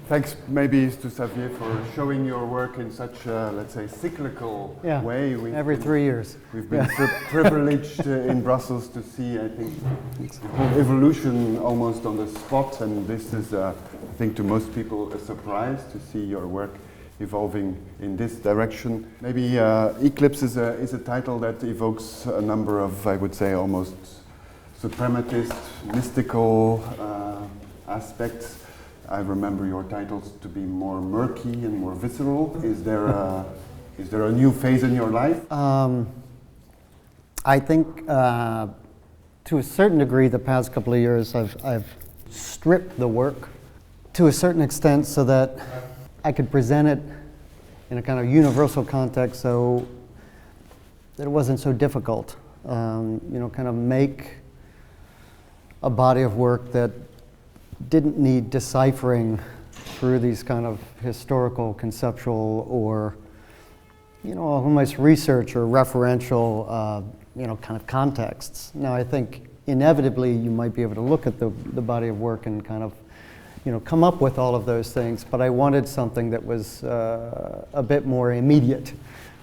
Thanks maybe to Xavier for showing your work in such a, let's say, cyclical way. Every 3 years. We've been privileged in Brussels to see, I think, the whole evolution almost on the spot, and this is, I think, to most people a surprise to see your work evolving in this direction. Maybe Eclipse is a title that evokes a number of, I would say, almost suprematist, mystical aspects. I remember your titles to be more murky and more visceral. Is there a new phase in your life? I think to a certain degree the past couple of years I've stripped the work to a certain extent so that I could present it in a kind of universal context so that it wasn't so difficult. Kind of make a body of work that didn't need deciphering through these kind of historical, conceptual, or almost research or referential, kind of contexts. Now, I think inevitably you might be able to look at the body of work and kind of, come up with all of those things. But I wanted something that was a bit more immediate,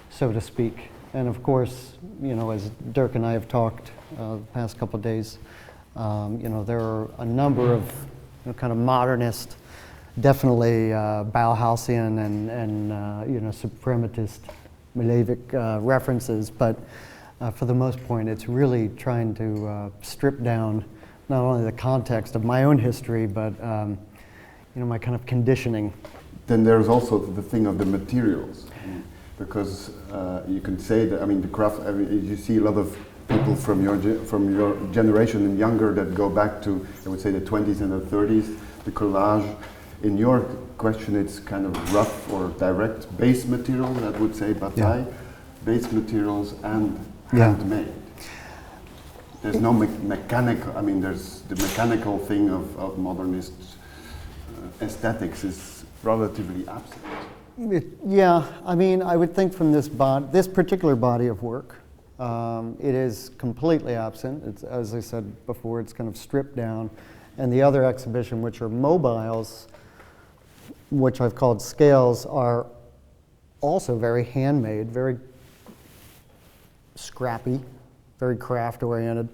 so to speak. And of course, as Dirk and I have talked the past couple of days, there are a number of kind of modernist, definitely Bauhausian and suprematist Milevich references, but for the most part, it's really trying to strip down not only the context of my own history, but my kind of conditioning. Then there's also the thing of the materials, because you can say that, the craft, you see a lot of people from your generation and younger that go back to, I would say, the 20s and the 30s, the collage. In your question, it's kind of rough or direct base materials, I would say, bataille, base materials and handmade. There's no mechanical, there's the mechanical thing of modernist aesthetics is relatively absent. I would think from this particular body of work, it is completely absent. It's, as I said before, it's kind of stripped down. And the other exhibition, which are mobiles, which I've called SCALES, are also very handmade, very scrappy, very craft-oriented.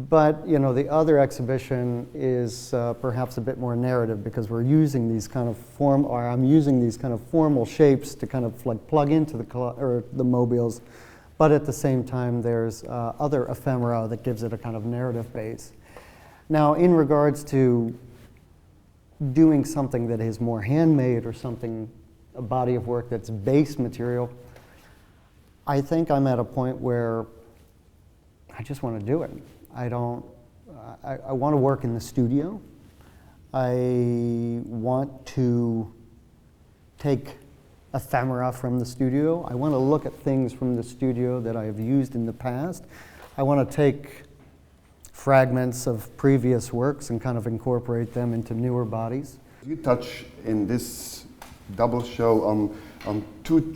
But, the other exhibition is perhaps a bit more narrative, because we're using these kind of I'm using these kind of formal shapes to kind of like plug into the mobiles. But at the same time, there's other ephemera that gives it a kind of narrative base. Now, in regards to doing something that is more handmade or a body of work that's base material, I think I'm at a point where I just want to do it. I want to work in the studio. I want to take ephemera from the studio. I want to look at things from the studio that I have used in the past. I want to take fragments of previous works and kind of incorporate them into newer bodies. You touch in this double show on two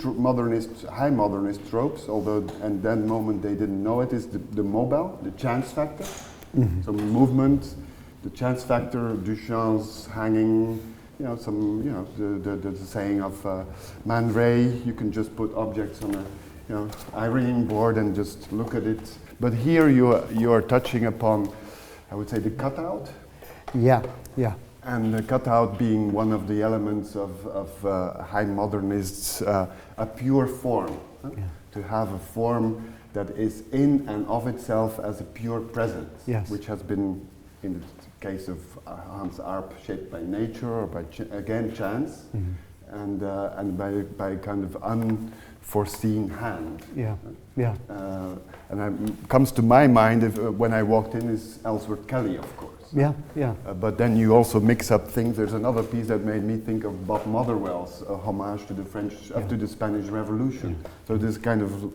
high modernist tropes, although at that moment they didn't know it, is the mobile, the chance factor. Mm-hmm. So movement, the chance factor, Duchamp's hanging, the saying of Man Ray, you can just put objects on a ironing board and just look at it. But here you are touching upon, I would say, the cutout. Yeah. And the cutout being one of the elements of high modernists, a pure form. To have a form that is in and of itself as a pure presence, which has been, in the case of Hans Arp, shaped by nature or by chance, and by kind of unforeseen hand. And comes to my mind when I walked in is Ellsworth Kelly, of course. But then you also mix up things. There's another piece that made me think of Bob Motherwell's homage to the to the Spanish Revolution. So this kind of,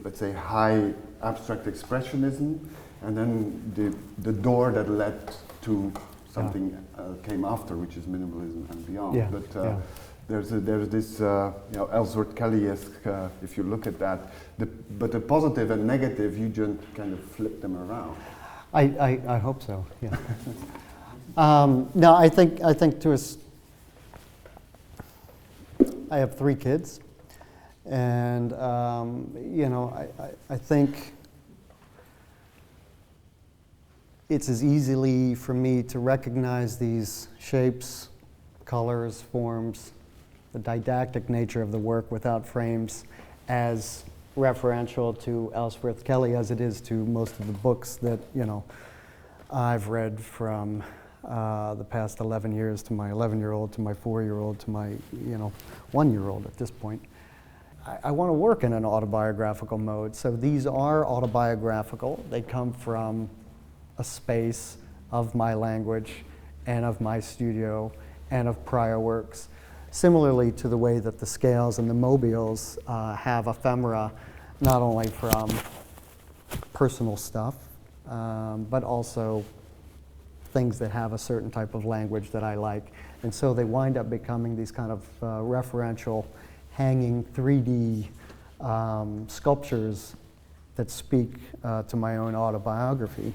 let's say, high abstract expressionism, and then the door that led to something came after, which is minimalism and beyond. But there's this Ellsworth Kelly-esque, if you look at that, but the positive and negative, you just kind of flip them around. I hope so. Yeah. No, I think to I have 3 kids, and you know, I think it's as easily for me to recognize these shapes, colors, forms, the didactic nature of the work without frames as referential to Ellsworth Kelly as it is to most of the books that, you know, I've read from the past 11 years, to my 11-year-old, to my 4-year-old, to my, you know, 1-year-old at this point. I want to work in an autobiographical mode. So these are autobiographical. They come from a space of my language and of my studio and of prior works. Similarly to the way that the scales and the mobiles have ephemera, not only from personal stuff, but also things that have a certain type of language that I like. And so they wind up becoming these kind of referential, hanging 3D sculptures that speak to my own autobiography.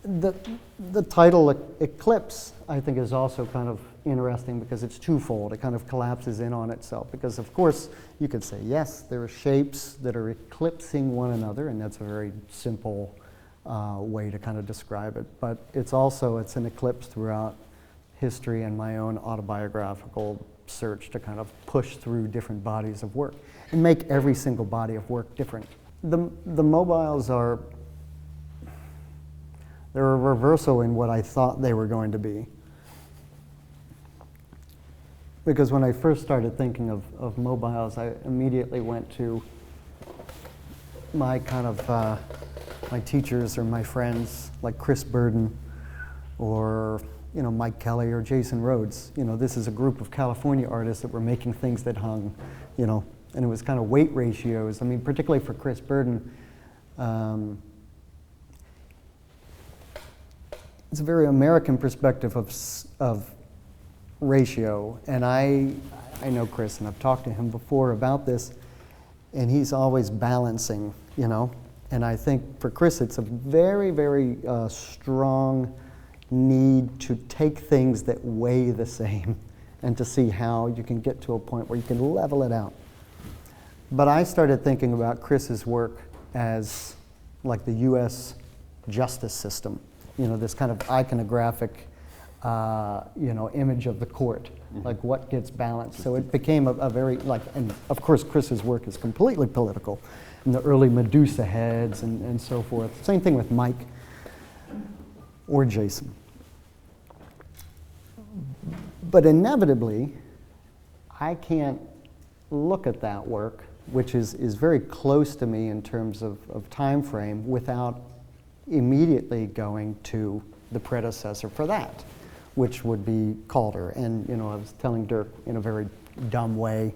The title Eclipse, I think, is also kind of interesting because it's twofold. It kind of collapses in on itself because, of course, you could say, yes, there are shapes that are eclipsing one another, and that's a very simple way to kind of describe it. But it's an eclipse throughout history and my own autobiographical search to kind of push through different bodies of work and make every single body of work different. The mobiles they're a reversal in what I thought they were going to be. Because when I first started thinking of mobiles, I immediately went to my kind of, my teachers or my friends, like Chris Burden or, you know, Mike Kelly or Jason Rhodes. You know, this is a group of California artists that were making things that hung, you know, and it was kind of weight ratios. I mean, particularly for Chris Burden, it's a very American perspective of ratio, and I know Chris, and I've talked to him before about this, and he's always balancing, you know, and I think for Chris it's a very, very strong need to take things that weigh the same and to see how you can get to a point where you can level it out. But I started thinking about Chris's work as like the US justice system. You know, this kind of iconographic, you know, image of the court, like what gets balanced. So it became a very, like, and of course Chris's work is completely political, and the early Medusa heads and so forth. Same thing with Mike or Jason. But inevitably, I can't look at that work, which is very close to me in terms of time frame, without immediately going to the predecessor for that, which would be Calder. And, you know, I was telling Dirk in a very dumb way,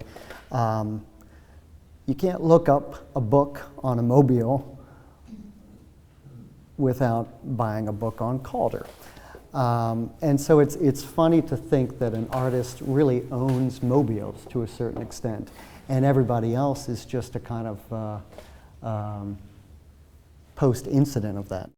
you can't look up a book on a mobile without buying a book on Calder. And so it's funny to think that an artist really owns mobiles to a certain extent, and everybody else is just a kind of post-incident of that.